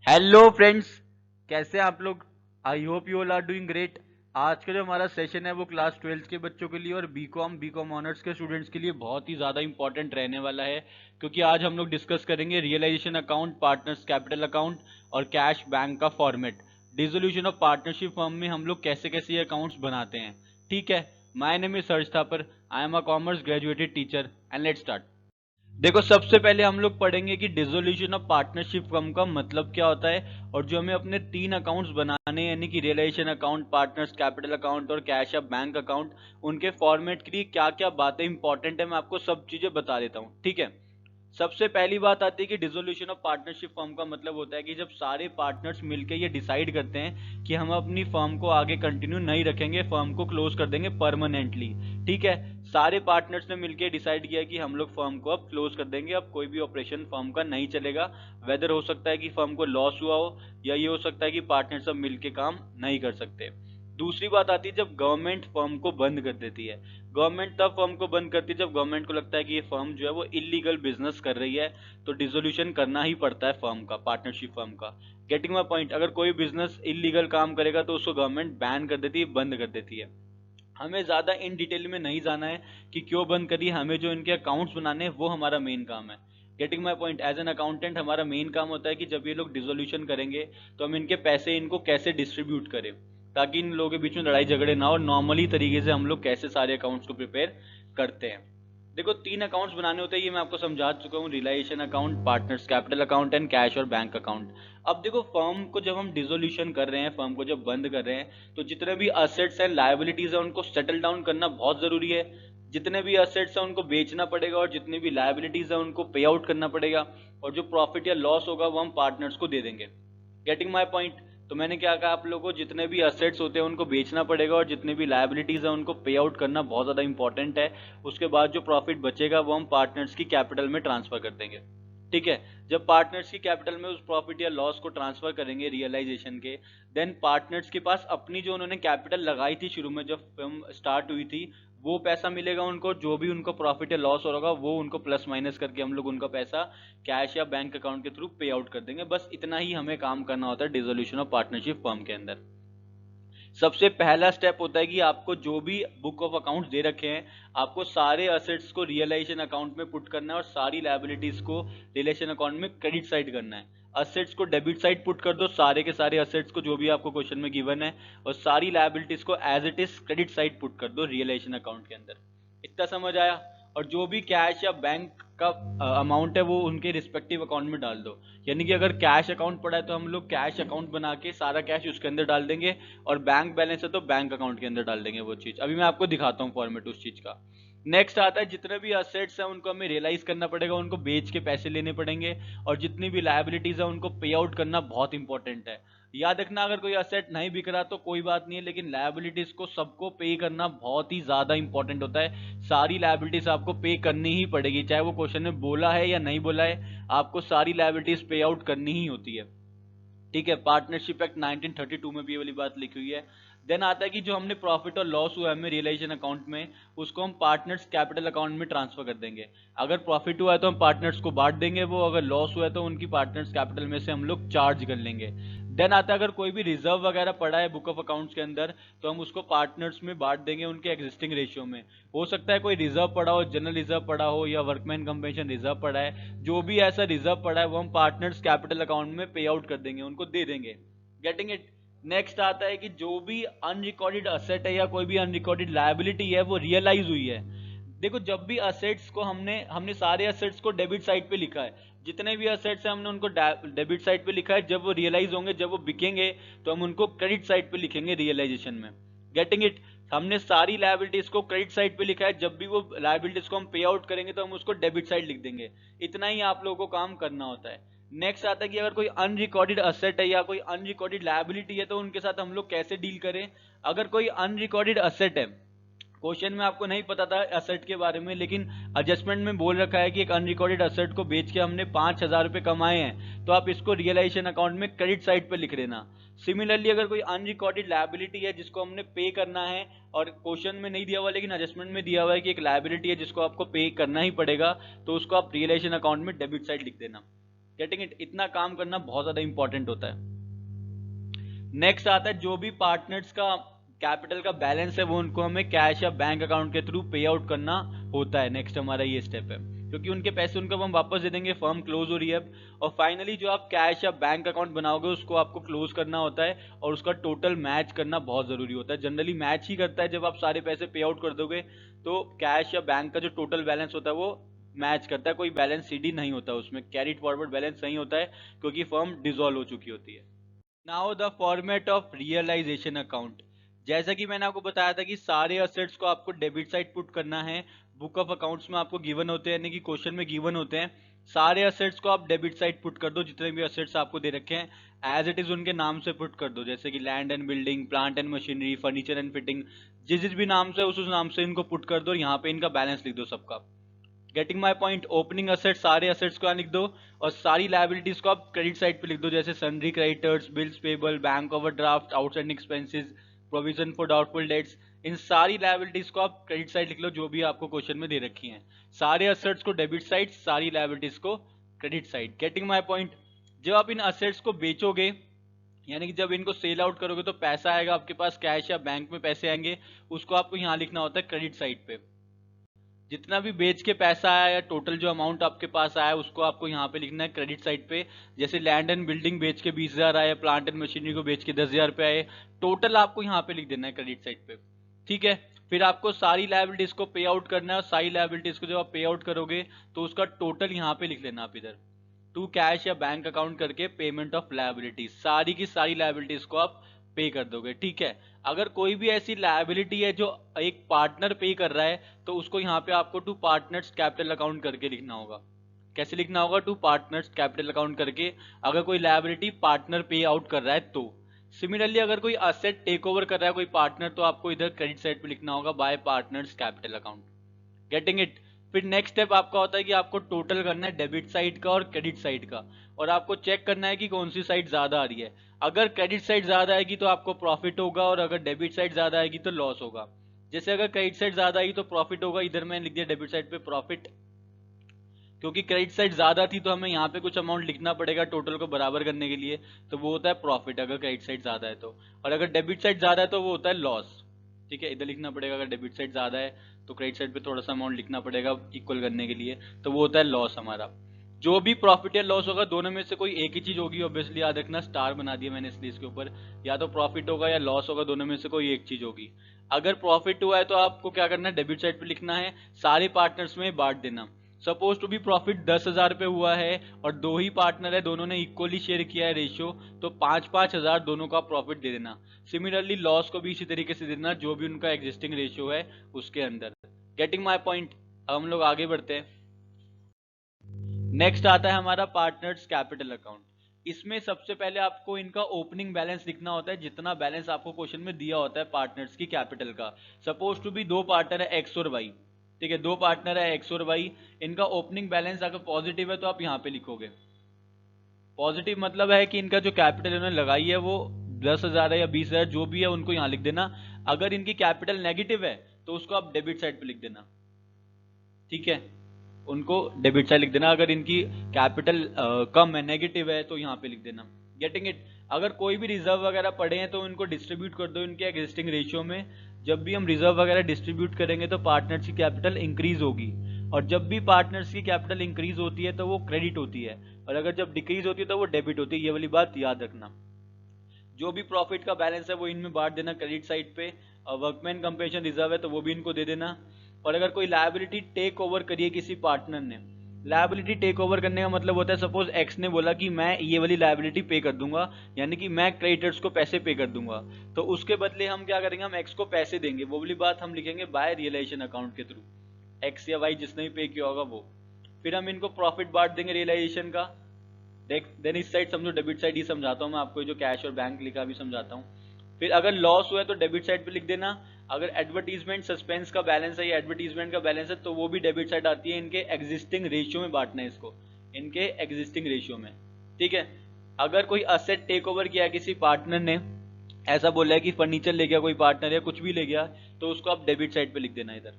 Hello friends, कैसे हैं आप लोग। I hope you all are doing great. आज का जो हमारा सेशन है वो क्लास 12 के बच्चों के लिए और बीकॉम ऑनर्स के स्टूडेंट्स के लिए बहुत ही ज़्यादा इंपॉर्टेंट रहने वाला है, क्योंकि आज हम लोग डिस्कस करेंगे realisation account, partners capital account और कैश बैंक का format. Dissolution of partnership firm में हम लोग कैसे कैसे ये अकाउंट्स बनाते हैं। ठीक है, my name is search Thapar, I am a commerce graduated teacher and let's start. देखो, सबसे पहले हम लोग पढ़ेंगे कि डिसोल्यूशन ऑफ पार्टनरशिप फर्म का मतलब क्या होता है, और जो हमें अपने तीन अकाउंट्स बनाने हैं यानी कि realisation account, partners capital account और कैश अप बैंक अकाउंट, उनके फॉर्मेट के लिए क्या क्या बातें इंपॉर्टेंट है मैं आपको सब चीजें बता देता हूँ। ठीक है, सबसे पहली बात आती है कि डिसोल्यूशन ऑफ पार्टनरशिप फर्म का मतलब होता है कि जब सारे पार्टनर्स मिलकर ये डिसाइड करते हैं कि हम अपनी फर्म को आगे कंटिन्यू नहीं रखेंगे, फर्म को क्लोज कर देंगे परमानेंटली। ठीक है, सारे पार्टनर्स ने मिलकर डिसाइड किया कि हम लोग फर्म को अब क्लोज कर देंगे, अब कोई भी ऑपरेशन फर्म का नहीं चलेगा। वेदर हो सकता है कि फर्म को लॉस हुआ हो, या ये हो सकता है कि पार्टनर सब मिलकर काम नहीं कर सकते। दूसरी बात आती है जब गवर्नमेंट फर्म को बंद कर देती है। गवर्नमेंट तब फर्म को बंद करती है जब गवर्नमेंट को लगता है कि ये फर्म जो है वो इलीगल बिजनेस कर रही है, तो डिसोल्यूशन करना ही पड़ता है फर्म का, पार्टनरशिप फर्म का। गेटिंग माई पॉइंट, अगर कोई बिजनेस इलीगल काम करेगा तो उसको गवर्नमेंट बैन कर देती है, बंद कर देती है। हमें ज्यादा इन डिटेल में नहीं जाना है कि क्यों बंद करी, हमें जो इनके अकाउंट्स बनाने हैं वो हमारा मेन काम है। Getting my point, as an accountant हमारा मेन काम होता है कि जब ये लोग डिसोल्यूशन करेंगे तो हम इनके पैसे इनको कैसे डिस्ट्रीब्यूट करें, ताकि इन लोगों के बीच में लड़ाई झगड़े ना हो, और नॉर्मली तरीके से हम लोग कैसे सारे अकाउंट्स को प्रिपेयर करते हैं। देखो, तीन अकाउंट्स बनाने होते हैं, ये मैं आपको समझा चुका हूँ, realisation account, partners capital account and cash और बैंक अकाउंट। अब देखो, फर्म को जब हम डिसोल्यूशन कर रहे हैं, फर्म को जब बंद कर रहे हैं, तो जितने भी असेट्स एंड लायबिलिटीज है उनको सेटल डाउन करना बहुत जरूरी है। जितने भी असेट्स है उनको बेचना पड़ेगा, और जितनी भी लायबिलिटीज है उनको पे आउट करना पड़ेगा, और जो प्रॉफिट या लॉस होगा वो हम पार्टनर्स को दे देंगे। Getting my point. तो मैंने क्या कहा आप लोगों को, जितने भी असेट्स होते हैं उनको बेचना पड़ेगा, और जितनी भी लायबिलिटीज है उनको पे आउट करना बहुत ज्यादा इंपॉर्टेंट है। उसके बाद जो प्रॉफिट बचेगा वो हम पार्टनर्स की कैपिटल में ट्रांसफर कर देंगे। ठीक है, जब पार्टनर्स की कैपिटल में उस प्रॉफिट या लॉस को ट्रांसफर करेंगे रियलाइजेशन के, देन पार्टनर्स के पास अपनी जो उन्होंने कैपिटल लगाई थी शुरू में जब फिल्म स्टार्ट हुई थी, वो पैसा मिलेगा उनको। जो भी उनको प्रॉफिट या लॉस होगा वो उनको प्लस माइनस करके हम लोग उनका पैसा कैश या बैंक अकाउंट के थ्रू पे आउट कर देंगे। बस इतना ही हमें काम करना होता है डिसोल्यूशन ऑफ पार्टनरशिप फर्म के अंदर। सबसे पहला स्टेप होता है कि आपको जो भी बुक ऑफ अकाउंट्स दे रखे हैं, आपको सारे असेट्स को रियलाइजेशन अकाउंट में पुट करना है, और सारी लायबिलिटीज को रिलेशन अकाउंट में क्रेडिट साइड करना है। असेट्स को डेबिट साइड पुट कर दो, सारे के सारे असेट्स को जो भी आपको क्वेश्चन में गिवन है, और सारी लायबिलिटीज को as it is credit side put कर दो रियलाइजेशन अकाउंट के अंदर। इतना समझ आया। और जो भी कैश या बैंक का अमाउंट है वो उनके रिस्पेक्टिव अकाउंट में डाल दो। यानी कि अगर कैश अकाउंट पड़ा है तो हम लोग कैश अकाउंट बना के सारा कैश उसके अंदर डाल देंगे, और बैंक बैलेंस है तो बैंक अकाउंट के अंदर डाल देंगे वो चीज। अभी मैं आपको दिखाता हूँ फॉर्मेट उस चीज का। नेक्स्ट आता है जितने भी असेट्स हैं उनको हमें रियलाइज करना पड़ेगा, उनको बेच के पैसे लेने पड़ेंगे, और जितनी भी लायबिलिटीज है उनको पे आउट करना बहुत इंपॉर्टेंट है। याद रखना, अगर कोई असेट नहीं बिक रहा तो कोई बात नहीं है, लेकिन लायबिलिटीज को सबको पे करना बहुत ही ज्यादा इंपॉर्टेंट होता है। सारी लायबिलिटीज आपको पे करनी ही पड़ेगी, चाहे वो क्वेश्चन में बोला है या नहीं बोला है, आपको सारी लायबिलिटीज पे आउट करनी ही होती है। ठीक है, पार्टनरशिप एक्ट 1932 में भी ये वाली बात लिखी हुई है। देन आता है कि जो हमने प्रॉफिट और लॉस हुआ है हमें रियलाइजेशन अकाउंट में, उसको हम पार्टनर्स कैपिटल अकाउंट में ट्रांसफर कर देंगे। अगर प्रॉफिट हुआ है तो हम पार्टनर्स को बांट देंगे वो, अगर लॉस हुआ है तो उनकी पार्टनर्स कैपिटल में से हम लोग चार्ज कर लेंगे। देन आता है अगर कोई भी रिजर्व वगैरह पड़ा है बुक ऑफ अकाउंट्स के अंदर, तो हम उसको पार्टनर्स में बांट देंगे उनके एग्जिस्टिंग रेशियो में। हो सकता है कोई रिजर्व पड़ा हो, जनरल रिजर्व पड़ा हो, या वर्कमैन कंपेंसेशन रिजर्व पड़ा है, जो भी ऐसा रिजर्व पड़ा है वो हम पार्टनर्स कैपिटल अकाउंट में पे आउट कर देंगे, उनको दे देंगे। Getting it. नेक्स्ट आता है कि जो भी अनरिकॉर्डेड असेट है या कोई भी अनरिकॉर्डेड लायबिलिटी है वो रियलाइज हुई है। देखो, जब भी असेट्स को हमने हमने सारे असेट्स को डेबिट साइड पे लिखा है, जितने भी असेट्स हैं हमने उनको डेबिट साइड पे लिखा है। जब वो रियलाइज होंगे, जब वो बिकेंगे, तो हम उनको क्रेडिट साइड पे लिखेंगे रियलाइजेशन में। Getting it. हमने सारी लायबिलिटीज को क्रेडिट साइड पे लिखा है, जब भी वो लायबिलिटीज को हम पे आउट करेंगे तो हम उसको डेबिट साइड लिख देंगे। इतना ही आप लोगों को काम करना होता है। नेक्स्ट आता है कि अगर कोई अनरिकॉर्डेड असेट है या कोई अनरिकॉर्डेड लायबिलिटी है तो उनके साथ हम लोग कैसे डील करें। अगर कोई अनरिकॉर्डेड असेट है, क्वेश्चन में आपको नहीं पता था असेट के बारे में, लेकिन एडजस्टमेंट में बोल रखा है कि एक अनरिकॉर्डेड असेट को बेच के हमने 5,000 रुपए कमाए हैं, तो आप इसको रियलाइजेशन अकाउंट में क्रेडिट साइड पे लिख देना। सिमिलरली अगर कोई अनरिकॉर्डेड लायबिलिटी है जिसको हमने पे करना है, और क्वेश्चन में नहीं दिया हुआ लेकिन एडजस्टमेंट में दिया हुआ है कि एक लायबिलिटी है जिसको आपको पे करना ही पड़ेगा, तो उसको आप रियलाइजेशन अकाउंट में डेबिट साइड लिख देना। Getting it? इतना काम करना बहुत ज्यादा इंपॉर्टेंट होता है। नेक्स्ट आता है जो भी पार्टनर्स का कैपिटल का बैलेंस है वो उनको हमें कैश या बैंक अकाउंट के थ्रू पे आउट करना होता है। नेक्स्ट हमारा ये स्टेप है, क्योंकि उनके पैसे उनको हम वापस दे देंगे, फर्म क्लोज हो रही है अब। और फाइनली जो आप कैश या बैंक अकाउंट बनाओगे उसको आपको क्लोज करना होता है और उसका टोटल मैच करना बहुत जरूरी होता है। जनरली मैच ही करता है, जब आप सारे पैसे पे आउट कर दोगे तो कैश या बैंक का जो टोटल बैलेंस होता है वो मैच करता है। कोई बैलेंस सीडी नहीं होता उसमें, कैरिड फॉरवर्ड बैलेंस नहीं होता है, क्योंकि फर्म डिसॉल्व हो चुकी होती है। Now the format of realisation account. जैसा कि मैंने आपको बताया था कि सारे असेट्स को आपको डेबिट साइड पुट करना है। बुक ऑफ अकाउंट्स में आपको गिवन होते हैं, यानी कि क्वेश्चन में गिवन होते हैं। सारे असेट्स को आप डेबिट साइड पुट कर दो, जितने भी असेट्स आपको दे रखे हैं एज इट इज उनके नाम से पुट कर दो। जैसे कि land and building, plant and machinery, furniture and fitting, जिस जिस भी नाम से उस नाम से इनको पुट कर दो। यहाँ पे इनका बैलेंस लिख दो सबका। Getting my point? Opening asset सारे असेट्स को लिख दो और सारी लाइबिलिटीज को आप क्रेडिट साइड पे लिख दो, जैसे sundry creditors, bills payable, bank overdraft, outstanding expenses, provision for doubtful debts. इन सारी लाइबिलिटीज को आप क्रेडिट साइड लिख लो, जो भी आपको क्वेश्चन में दे रखी हैं। सारे असेट्स को डेबिट साइड, सारी लाइबिलिटीज को credit side. Getting my point? जब आप इन असेट्स को बेचोगे, यानी कि जब इनको सेल आउट करोगे तो पैसा आएगा आपके पास, कैश या बैंक में पैसे आएंगे, उसको आपको यहाँ लिखना होता है क्रेडिट साइड पे। जितना भी बेच के पैसा आया या टोटल जो अमाउंट आपके पास आया उसको आपको यहाँ पे लिखना है क्रेडिट साइड पे। जैसे लैंड एंड बिल्डिंग बेच के 20,000 आए, प्लांट एंड मशीनरी को बेच के 10,000 रुपये आए, टोटल आपको यहाँ पे लिख देना है क्रेडिट साइड पे। ठीक है, फिर आपको सारी लायबिलिटीज को पे आउट करना है और सारी लायबिलिटीज को जब आप पे आउट करोगे तो उसका टोटल यहाँ पे लिख लेना आप इधर, टू कैश या बैंक अकाउंट करके पेमेंट ऑफ लायबिलिटीज। सारी की सारी लायबिलिटीज को आप पे कर दोगे। ठीक है, अगर कोई भी ऐसी लायबिलिटी है जो एक पार्टनर पे कर रहा है तो उसको यहाँ पे आपको टू पार्टनर्स कैपिटल अकाउंट करके लिखना होगा। कैसे लिखना होगा? टू पार्टनर्स कैपिटल अकाउंट करके, अगर कोई लायबिलिटी पार्टनर पे आउट कर रहा है तो। सिमिलरली अगर कोई असेट टेक ओवर कर रहा है कोई पार्टनर, तो आपको इधर क्रेडिट साइड पे लिखना होगा bye partners capital account. Getting it? फिर नेक्स्ट स्टेप आपका होता है कि आपको टोटल करना है डेबिट साइड का और क्रेडिट साइड का, और आपको चेक करना है कि कौन सी साइड ज्यादा आ रही है। अगर क्रेडिट साइड ज्यादा आएगी तो आपको प्रॉफिट होगा, और अगर डेबिट साइड ज्यादा आएगी तो लॉस होगा। जैसे अगर क्रेडिट साइड ज्यादा आई तो प्रॉफिट होगा, इधर मैंने लिख दिया डेबिट साइड पे प्रॉफिट, क्योंकि क्रेडिट साइड ज्यादा थी तो हमें यहाँ पे कुछ अमाउंट लिखना पड़ेगा टोटल को बराबर करने के लिए, तो वो होता है प्रॉफिट अगर क्रेडिट साइड ज्यादा है तो। और अगर डेबिट साइड ज्यादा है तो वो होता है लॉस। ठीक है, इधर लिखना पड़ेगा, अगर डेबिट साइड ज्यादा है तो क्रेडिट साइड पे थोड़ा सा अमाउंट लिखना पड़ेगा इक्वल करने के लिए, तो वो होता है लॉस हमारा। जो भी प्रॉफिट या लॉस होगा दोनों में से कोई एक ही चीज होगी, ऑब्वियसली याद रखना, स्टार बना दिया मैंने इसलिए इसके ऊपर, या तो प्रॉफिट होगा या लॉस होगा, दोनों में से कोई एक चीज होगी। अगर प्रॉफिट हुआ है तो आपको क्या करना है, डेबिट साइड पे लिखना है, सारे पार्टनर्स में बांट देना। सपोज टू बी प्रॉफिट 10,000 रुपये हुआ है और दो ही पार्टनर है, दोनों ने इक्वली शेयर किया है रेशियो, तो 5,000 दोनों का प्रॉफिट दे देना। सिमिलरली लॉस को भी इसी तरीके से देना, जो भी उनका एग्जिस्टिंग रेशियो है उसके अंदर। Getting my point? अब हम लोग आगे बढ़ते हैं। नेक्स्ट आता है हमारा पार्टनर्स कैपिटल अकाउंट। इसमें सबसे पहले आपको इनका ओपनिंग बैलेंस लिखना होता है, जितना बैलेंस आपको क्वेश्चन में दिया होता है पार्टनर्स की कैपिटल का। सपोज टू बी दो पार्टनर है एक्स और वाई, ठीक है, दो पार्टनर है एक्स और वाई, इनका ओपनिंग बैलेंस अगर पॉजिटिव है तो आप यहाँ पे लिखोगे पॉजिटिव, मतलब है कि इनका जो कैपिटल इन्होंने लगाई है वो 10,000 है या 20,000 जो भी है उनको यहाँ लिख देना। अगर इनकी कैपिटल नेगेटिव है तो उसको आप डेबिट साइड पे लिख देना। ठीक है, उनको डेबिट साइड लिख देना। अगर इनकी कैपिटल कम है, नेगेटिव है, तो यहाँ पे लिख देना। Getting it? अगर कोई भी रिजर्व वगैरह पड़े हैं तो इनको डिस्ट्रीब्यूट कर दो इनके एग्जिस्टिंग रेशियो में। जब भी हम रिजर्व वगैरह डिस्ट्रीब्यूट करेंगे तो पार्टनर्स की कैपिटल इंक्रीज होगी, और जब भी पार्टनर्स की कैपिटल इंक्रीज होती है तो वो क्रेडिट होती है, और अगर जब डिक्रीज होती है तो वो डेबिट होती है। ये वाली बात याद रखना। जो भी प्रॉफिट का बैलेंस है वो इनमें बांट देना क्रेडिट साइड पे, और वर्कमैन कंपेंसेशन रिजर्व है तो वो भी इनको दे देना। और अगर कोई लायबिलिटी टेक ओवर करिए किसी पार्टनर ने, लायबिलिटी टेक ओवर करने का मतलब होता है सपोज एक्स ने बोला कि मैं ये वाली लायबिलिटी पे कर दूंगा, यानी कि मैं क्रेडिटर्स को पैसे पे कर दूंगा, तो उसके बदले हम क्या करेंगे, हम एक्स को पैसे देंगे। वो वाली बात हम लिखेंगे बाय रियलाइजेशन अकाउंट के थ्रू, एक्स या वाई जिसने भी पे किया होगा वो। फिर हम इनको प्रॉफिट बांट देंगे रियलाइजेशन का। देन इस साइड समझो, डेबिट साइड ही समझाता हूँ मैं आपको, जो कैश और बैंक लिखा भी समझाता हूँ। फिर अगर लॉस हुआ है तो डेबिट साइड पे लिख देना। अगर एडवर्टीजमेंट सस्पेंस का बैलेंस है या एडवर्टीजमेंट का बैलेंस है तो वो भी डेबिट साइड आती है। इनके एग्जिस्टिंग रेशियो में बांटना है इसको, इनके एग्जिस्टिंग रेशियो में। ठीक है, अगर कोई असेट टेक ओवर किया किसी पार्टनर ने, ऐसा बोला है कि फर्नीचर ले गया कोई पार्टनर या कुछ भी ले गया, तो उसको आप डेबिट साइड पे लिख देना इधर।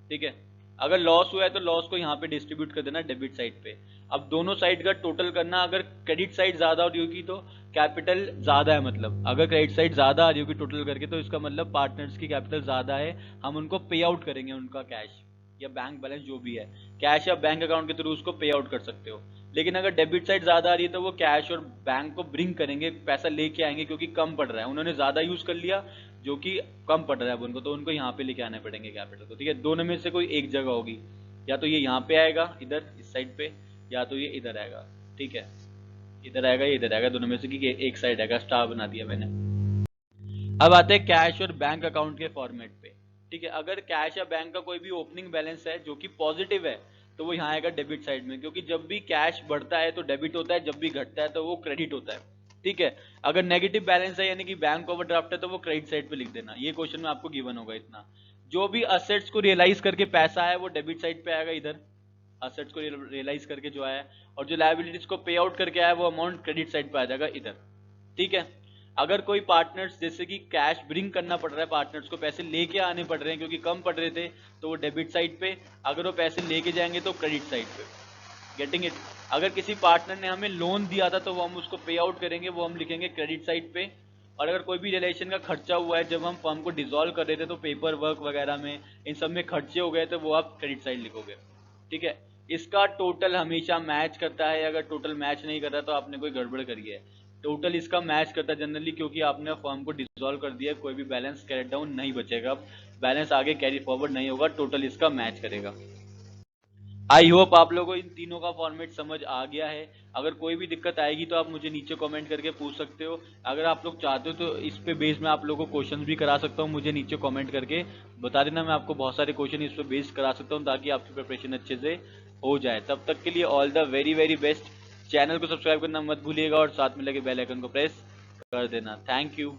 ठीक है, अगर लॉस हुआ है तो लॉस को यहाँ पे डिस्ट्रीब्यूट कर देना डेबिट साइड पे। अब दोनों साइड का टोटल करना, अगर क्रेडिट साइड ज्यादा हो रही होगी तो कैपिटल ज्यादा है, मतलब अगर क्रेडिट साइड ज्यादा आ रही होगी टोटल करके तो इसका मतलब पार्टनर्स की कैपिटल ज्यादा है, हम उनको पे आउट करेंगे उनका कैश या बैंक बैलेंस जो भी है, कैश या बैंक अकाउंट के थ्रू उसको पे आउट कर सकते हो। लेकिन अगर डेबिट साइड ज्यादा आ रही है तो वो कैश और बैंक को ब्रिंग करेंगे, पैसा लेके आएंगे, क्योंकि कम पड़ रहा है, उन्होंने ज्यादा यूज कर लिया जो कि कम पड़ रहा है अब उनको, तो उनको यहाँ पे लेके आने पड़ेंगे कैपिटल को। ठीक है, दोनों में से कोई एक जगह होगी, या तो ये यहाँ पे आएगा इधर इस साइड पे, या तो ये इधर आएगा। ठीक है, इधर आएगा या इधर आएगा, दोनों में से कि एक साइड आएगा, स्टार बना दिया मैंने। अब आते हैं कैश और बैंक अकाउंट के फॉर्मेट पे। ठीक है, अगर कैश या बैंक का कोई भी ओपनिंग बैलेंस है जो कि पॉजिटिव है तो वो यहाँ आएगा डेबिट साइड में, क्योंकि जब भी कैश बढ़ता है तो डेबिट होता है, जब भी घटता है तो वो क्रेडिट होता है। ठीक है, अगर नेगेटिव बैलेंस है यानी कि बैंक ओवरड्राफ्ट है तो वो क्रेडिट साइड पे लिख देना, ये क्वेश्चन में आपको गिवन होगा इतना। जो भी असेट्स को रियलाइज करके पैसा है वो डेबिट साइड पे आएगा इधर, असेट्स को रियलाइज करके जो आया, और जो लायबिलिटीज को पे आउट करके आया वो अमाउंट क्रेडिट साइड पे आ जाएगा इधर। ठीक है, अगर कोई पार्टनर्स जैसे कि कैश ब्रिंग करना पड़ रहा है, पार्टनर्स को पैसे लेके आने पड़ रहे हैं क्योंकि कम पड़ रहे थे, तो वो डेबिट साइड पे, अगर वो पैसे लेके जाएंगे तो क्रेडिट साइड पे। Getting it? अगर किसी पार्टनर ने हमें लोन दिया था तो वो हम उसको पे आउट करेंगे, वो हम लिखेंगे क्रेडिट साइड पे। और अगर कोई भी रिलेशन का खर्चा हुआ है जब हम फर्म को डिसॉल्व कर रहे थे तो पेपर वर्क वगैरह में इन सब में खर्चे हो गए तो वो आप क्रेडिट साइड लिखोगे। ठीक है, इसका टोटल हमेशा मैच करता है, अगर टोटल मैच नहीं कर रहा तो आपने कोई गड़बड़ करी है। टोटल इसका मैच करता है जनरली, क्योंकि आपने फर्म को डिसॉल्व कर दिया, कोई भी बैलेंस कैरी डाउन नहीं बचेगा, अब बैलेंस आगे कैरी फॉरवर्ड नहीं होगा, टोटल इसका मैच करेगा। आई होप आप लोगों को इन तीनों का फॉर्मेट समझ आ गया है। अगर कोई भी दिक्कत आएगी तो आप मुझे नीचे कमेंट करके पूछ सकते हो। अगर आप लोग चाहते हो तो इस पे बेस में आप लोगों को क्वेश्चंस भी करा सकता हूँ, मुझे नीचे कमेंट करके बता देना, मैं आपको बहुत सारे क्वेश्चन इस पे बेस करा सकता हूँ ताकि आपकी प्रिपरेशन अच्छे से हो जाए। तब तक के लिए all the very very best. Channel को सब्सक्राइब करना मत भूलिएगा और साथ में लगे बेल आइकन को प्रेस कर देना। Thank you.